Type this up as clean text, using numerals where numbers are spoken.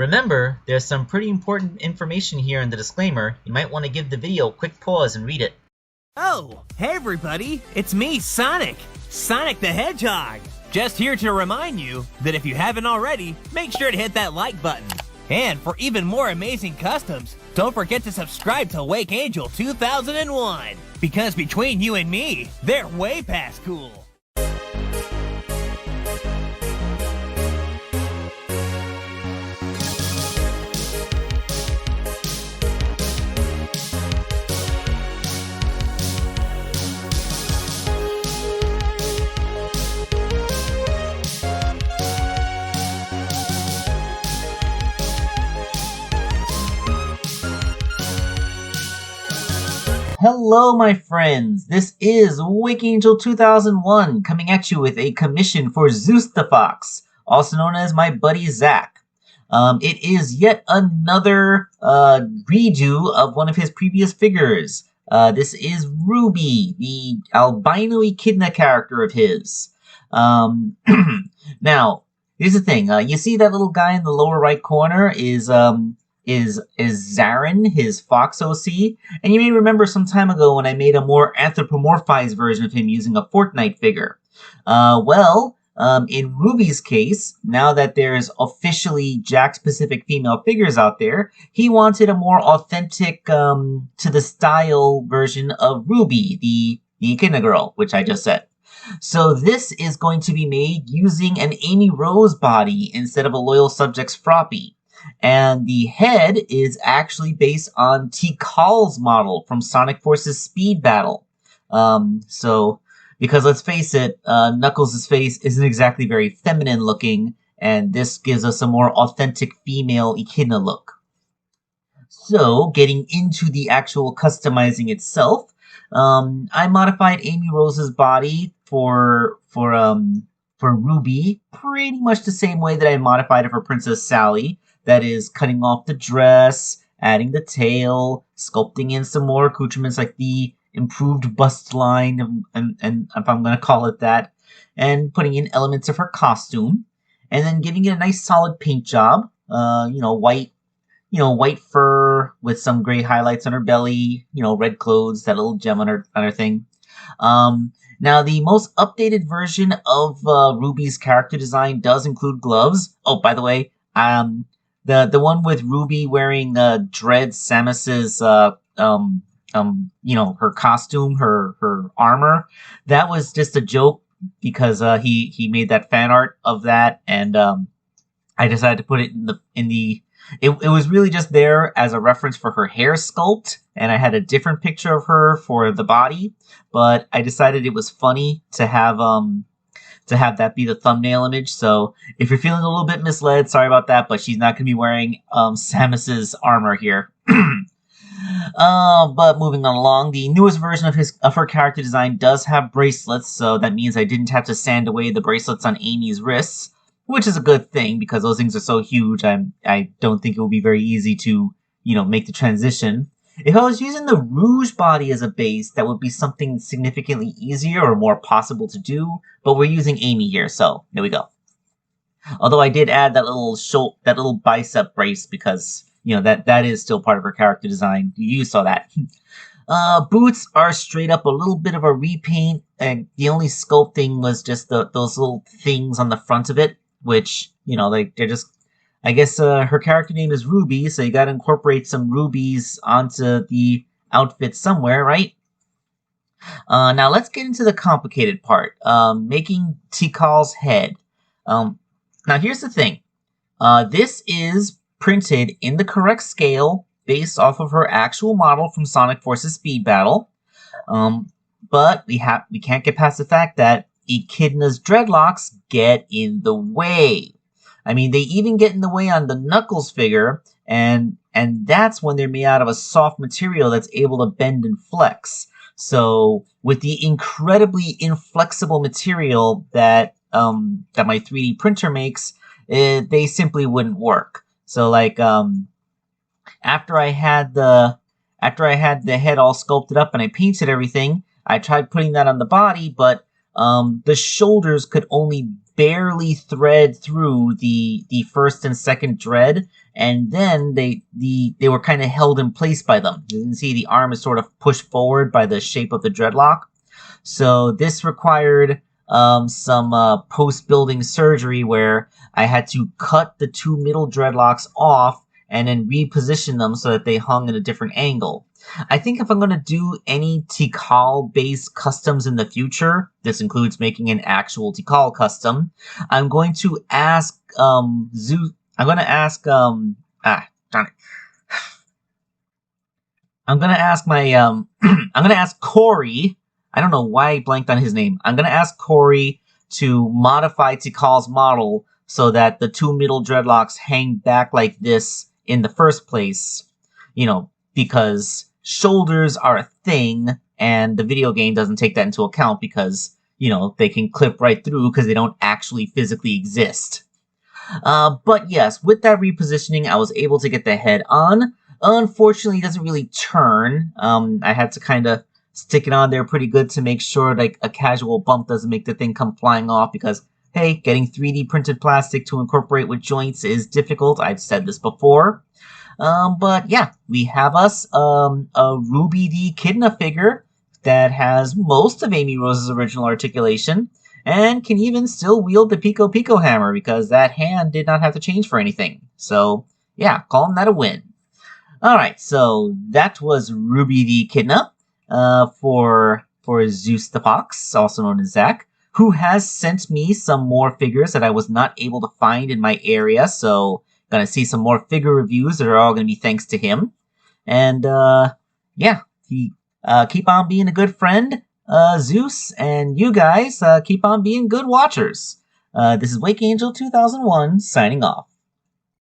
Remember, there's some pretty important information here in the disclaimer. You might want to give the video a quick pause and read it. Oh, hey everybody, it's me, Sonic! Sonic the Hedgehog! Just here to remind you that if you haven't already, make sure to hit that like button. And for even more amazing customs, don't forget to subscribe to Wake Angel 2001! Because between you and me, they're way past cool! Hello, my friends. This is Wake Angel 2001 coming at you with a commission for Zeusthefox, also known as my buddy Zach. It is yet another redo of one of his previous figures. This is Ruby, the albino echidna character of his. Now, here's the thing. You see that little guy in the lower right corner is Zarin, his Fox OC, and you may remember some time ago when I made a more anthropomorphized version of him using a Fortnite figure. In Ruby's case, now that there's officially Jack-specific female figures out there, he wanted a more authentic, to the style version of Ruby, the echidna girl, which I just said. So this is going to be made using an Amy Rose body instead of a Loyal Subjects Froppy. And the head is actually based on Tikal's model from Sonic Force's Speed Battle. Because let's face it, Knuckles' face isn't exactly very feminine looking, and this gives us a more authentic female echidna look. So, getting into the actual customizing itself, I modified Amy Rose's body for Ruby pretty much the same way that I modified it for Princess Sally. That is, cutting off the dress, adding the tail, sculpting in some more accoutrements like the improved bust line, and if I'm going to call it that, and putting in elements of her costume, and then giving it a nice solid paint job. White fur with some gray highlights on her belly, red clothes, that little gem on her thing. Now, the most updated version of Ruby's character design does include gloves. Oh, by the way, the one with Ruby wearing Dread Samus's her costume, her armor, that was just a joke because he made that fan art of that, and I decided to put it it was really just there as a reference for her hair sculpt, and I had a different picture of her for the body, but I decided it was funny to have that be the thumbnail image. So if you're feeling a little bit misled, sorry about that, but she's not going to be wearing Samus's armor here. But moving on along, the newest version of her character design does have bracelets, so that means I didn't have to sand away the bracelets on Amy's wrists, which is a good thing because those things are so huge. I don't think it will be very easy to, make the transition. If I was using the Rouge body as a base, that would be something significantly easier or more possible to do, but we're using Amy here, so there we go. Although I did add that little bicep brace because, that is still part of her character design. You saw that. Boots are straight up a little bit of a repaint, and the only sculpting was just those little things on the front of it, which, they're just... I guess her character name is Ruby, so you gotta incorporate some rubies onto the outfit somewhere, right? Now let's get into the complicated part, making Tikal's head. Now here's the thing. This is printed in the correct scale based off of her actual model from Sonic Force's Speed Battle. But we can't get past the fact that Echidna's dreadlocks get in the way. I mean, they even get in the way on the Knuckles figure, and that's when they're made out of a soft material that's able to bend and flex. So, with the incredibly inflexible material that my 3D printer makes, they simply wouldn't work. So, after I had the head all sculpted up and I painted everything, I tried putting that on the body, but the shoulders could only barely thread through the first and second dread, and then they were kind of held in place by them. You can see the arm is sort of pushed forward by the shape of the dreadlock. So this required some post-building surgery where I had to cut the two middle dreadlocks off and then reposition them so that they hung at a different angle. I think if I'm going to do any Tikal-based customs in the future, this includes making an actual Tikal custom, I'm going to ask I'm going to ask darn it. I'm going to ask my I'm going to ask Corey. I don't know why I blanked on his name. I'm going to ask Corey to modify Tikal's model so that the two middle dreadlocks hang back like this in the first place, you know, because shoulders are a thing, and the video game doesn't take that into account because, you know, they can clip right through because they don't actually physically exist. But yes, with that repositioning, I was able to get the head on. Unfortunately, it doesn't really turn. I had to kind of stick it on there pretty good to make sure like a casual bump doesn't make the thing come flying off because, hey, getting 3D printed plastic to incorporate with joints is difficult. I've said this before. But yeah, we have us a Ruby D Kidna figure that has most of Amy Rose's original articulation and can even still wield the Pico Pico hammer because that hand did not have to change for anything. So yeah, calling that a win. Alright, so that was Ruby D Kidna for Zeusthefox, also known as Zach, who has sent me some more figures that I was not able to find in my area, so gonna see some more figure reviews that are all gonna be thanks to him. And, yeah, keep on being a good friend, Zeus, and you guys, keep on being good watchers. This is Wake Angel 2001, signing off.